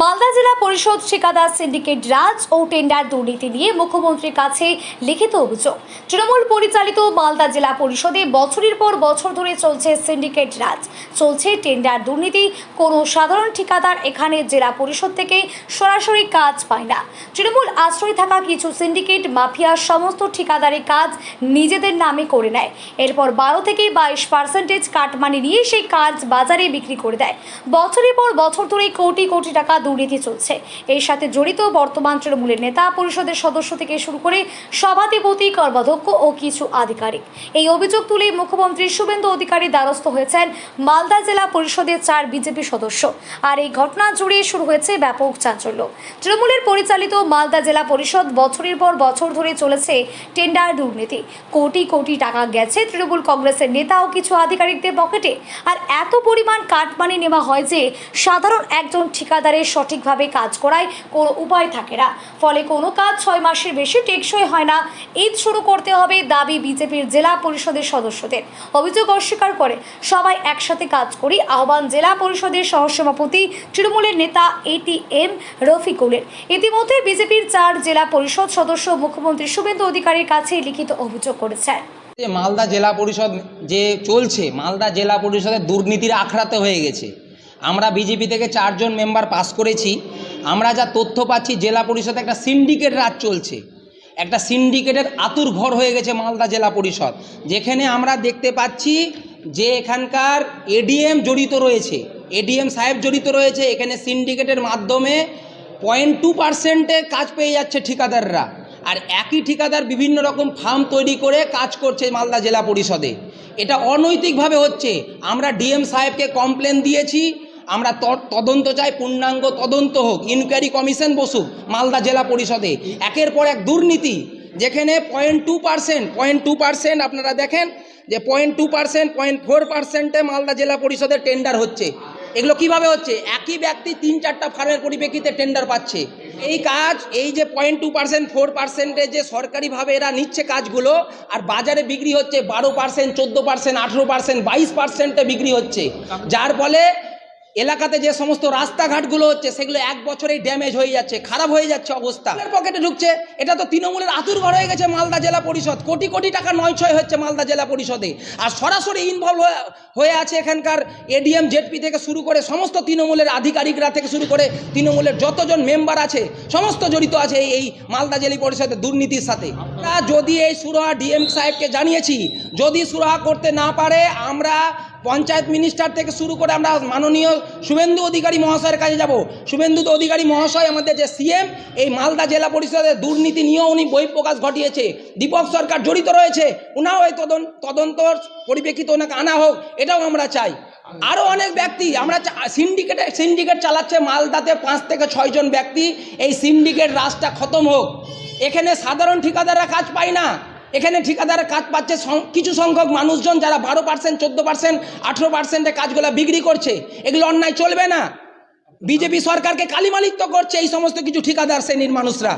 মালদা জেলা পরিষদ ঠিকাদার সিন্ডিকেট রাজ ও টেন্ডার দুর্নীতি নিয়ে মুখ্যমন্ত্রীর কাছে লিখিত অভিযোগ। তৃণমূল পরিচালিত মালদা জেলা পরিষদে বছরের পর বছর ধরে চলছে সিন্ডিকেট রাজ, চলছে টেন্ডার দুর্নীতি। কোনো সাধারণ ঠিকাদার এখানে জেলা পরিষদ থেকে সরাসরি কাজ পায় না। তৃণমূল আশ্রয় থাকা কিছু সিন্ডিকেট মাফিয়া সমস্ত ঠিকাদারি কাজ নিজেদের নামে করে নেয়। এরপর 12 থেকে 22% কাটমানি নিয়ে সেই কাজ বাজারে বিক্রি করে দেয়। বছরের পর বছর ধরে কোটি কোটি টাকা দুর্নীতি চলছে। এর সাথে জড়িত বর্তমান তৃণমূলের নেতা পরিষদের সদস্য থেকে শুরু করে সভাধিপতি, কর্মাধ্যক্ষ ও কিছু আধিকারিক। এই অভিযোগ তুলে মুখ্যমন্ত্রী শুভেন্দু অধিকারী দ্বারস্থ হয়েছেন মালদা জেলা পরিষদের 4 বিজেপি সদস্য। আর এই ঘটনা জুড়ে শুরু হয়েছে ব্যাপক চাঞ্চল্য। তৃণমূলের পরিচালিত মালদা জেলা পরিষদ বছরের পর বছর ধরে চলেছে টেন্ডার দুর্নীতি। কোটি কোটি টাকা গেছে তৃণমূল কংগ্রেসের নেতা ও কিছু আধিকারিকদের পকেটে। আর এত পরিমাণ কাটমানি নেওয়া হয় যে সাধারণ একজন ঠিকাদারের সঠিকভাবে কাজ করায় কোনো উপায় থাকে না। ফলে কোনো কাজ 6 মাসের বেশি টেকসই হয় না। ঈদ শুরু করতে হবে দাবি বিজেপির জেলা পরিষদের সদস্যদের। অভিযোগ অস্বীকার করে সবাই একসাথে কাজ করি আহ্বান জেলা পরিষদের সহসভাপতি তৃণমূলের নেতা ATM রফিকুলের। ইতিমধ্যে বিজেপির 4 জেলা পরিষদ সদস্য মুখ্যমন্ত্রী শুভেন্দু অধিকারীর কাছে লিখিত অভিযোগ করেছেন। মালদা জেলা পরিষদ যে চলছে, মালদা জেলা পরিষদের দুর্নীতির আখড়াতে হয়ে গেছে। আমরা বিজেপি থেকে 4 জন মেম্বার পাস করেছি। আমরা যা তথ্য পাচ্ছি, জেলা পরিষদে একটা সিন্ডিকেট রাজ চলছে। একটা সিন্ডিকেটের আতুর ঘর হয়ে গেছে মালদা জেলা পরিষদ, যেখানে আমরা দেখতে পাচ্ছি যে এখানকার ADM জড়িত রয়েছে, ADM সাহেব জড়িত রয়েছে। এখানে সিন্ডিকেটের মাধ্যমে 0.2%-এ কাজ পেয়ে যাচ্ছে ঠিকাদাররা। আর একই ঠিকাদার বিভিন্ন রকম ফার্ম তৈরি করে কাজ করছে মালদা জেলা পরিষদে। এটা অনৈতিকভাবে হচ্ছে। আমরা DM সাহেবকে কমপ্লেন দিয়েছি। আমরা তদন্ত চাই, পূর্ণাঙ্গ তদন্ত হোক, ইনকোয়ারি কমিশন বসুক মালদা জেলা পরিষদে। একের পর এক দুর্নীতি, যেখানে 0.2% আপনারা দেখেন যে 0.2%, 0.4%-এ মালদা জেলা পরিষদের টেন্ডার হচ্ছে। এগুলো কিভাবে হচ্ছে? একই ব্যক্তি 3-4টা ফার্মের পরিপ্রেক্ষিতে টেন্ডার পাচ্ছে। এই কাজ, এই যে 0.2%, 4%-এ যে সরকারিভাবে এরা নিচ্ছে কাজগুলো, আর বাজারে বিক্রি হচ্ছে 12%, 14%, 18%, 22%-এ বিক্রি হচ্ছে। যার ফলে এলাকাতে যে সমস্ত রাস্তাঘাটগুলো হচ্ছে সেগুলো 1 বছরেই ড্যামেজ হয়ে যাচ্ছে, খারাপ হয়ে যাচ্ছে অবস্থা। পকেটে ঢুকছে। এটা তো তৃণমূলের আতুর ঘর হয়ে গেছে মালদা জেলা পরিষদ। কোটি কোটি টাকা নয়ছয় হচ্ছে মালদা জেলা পরিষদে। আর সরাসরি ইনভলভ হয়ে আছে এখানকার ADM ZP থেকে শুরু করে সমস্ত তৃণমূলের আধিকারিকরা থেকে শুরু করে তৃণমূলের যতজন মেম্বার আছে সমস্ত জড়িত আছে এই মালদা জেলা পরিষদের দুর্নীতির সাথে। আমরা যদি এই সুরাহা DM সাহেবকে জানিয়েছি, যদি সুরাহা করতে না পারে আমরা পঞ্চায়েত মিনিস্টার থেকে শুরু করে আমরা মাননীয় শুভেন্দু অধিকারী মহাশয়ের কাছে যাব। শুভেন্দু অধিকারী মহাশয় আমাদের যে CM, এই মালদা জেলা পরিষদের দুর্নীতি নিয়েও উনি বহিঃপ্রকাশ ঘটিয়েছে। দীপক সরকার জড়িত রয়েছে, ওনাও এই তদন্তর পরিপ্রেক্ষিতে ওনাকে আনা হোক, এটাও আমরা চাই। আরও অনেক ব্যক্তি আমরা সিন্ডিকেট চালাচ্ছে মালদাতে 5 থেকে 6 জন ব্যক্তি। এই সিন্ডিকেট রাজটা খতম হোক। এখানে সাধারণ ঠিকাদাররা কাজ পায় না। এখানে ঠিকাদারের কাজ পাচ্ছে কিছু সংখ্যক মানুষজন, যারা 12%, 14%, 18%-এ কাজগুলো বিক্রি করছে। এগুলো অন্যায় চলবে না। বিজেপি সরকারকে কালিমালিপ্ত করছে এই সমস্ত কিছু ঠিকাদার শ্রেণীর মানুষরা।